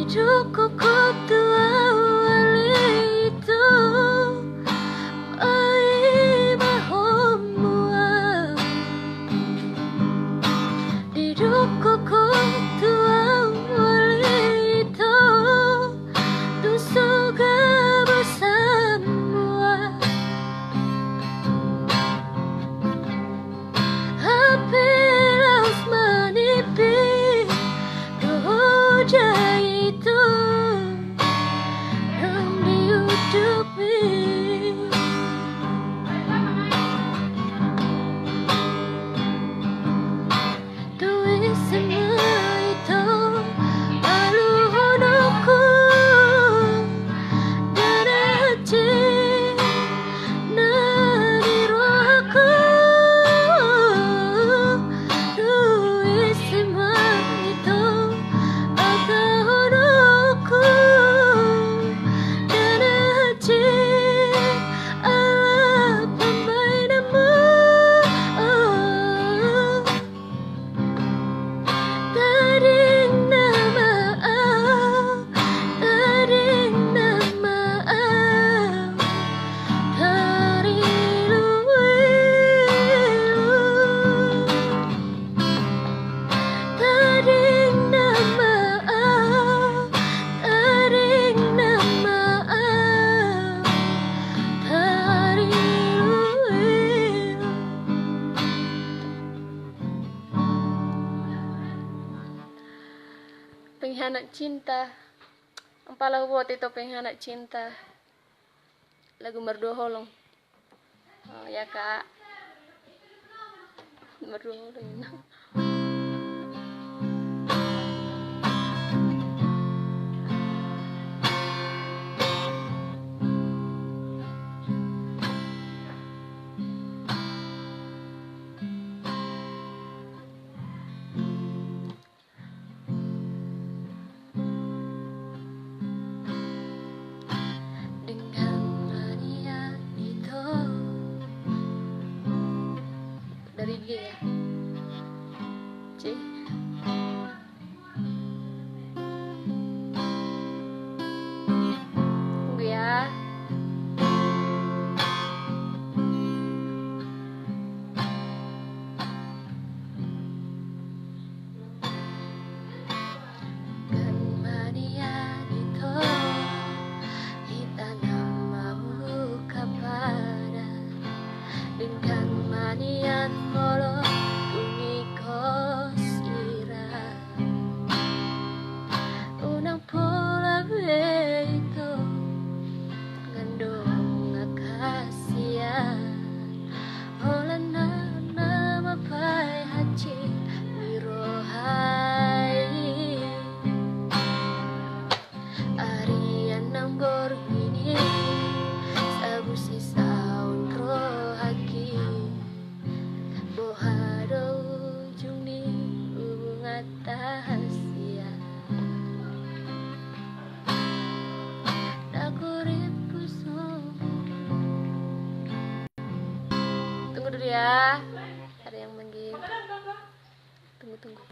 cukup tua wali itu ai mahomua di cukup tua wali itu tu surga bersama apelas menipis doja itu yang dihidupi tulis semua itu lalu hidupku dan hati nadi rohku tulis semua itu akan hidupku dan hati Allah pemainmu taring nama taring nama taring luilu taring nama taring nama taring luilu. Pengkhianat cinta, ang pala buat itu pengkhianat cinta. Lagu Merdu Holong. Oh ya kak, Merdu Holong. Dengan mania itu dari G ya, C. Tunggu ya. Dengan mania itu itanam mau kepada dengan manian molo umikos ira unang pula itu ngandung akasia holana nama pai haji mirohai Arian nang borgini sabu sisaun rohaki bohado juni hubungan tahasia dakurip tunggu dulu ya, ada yang manggil. Tunggu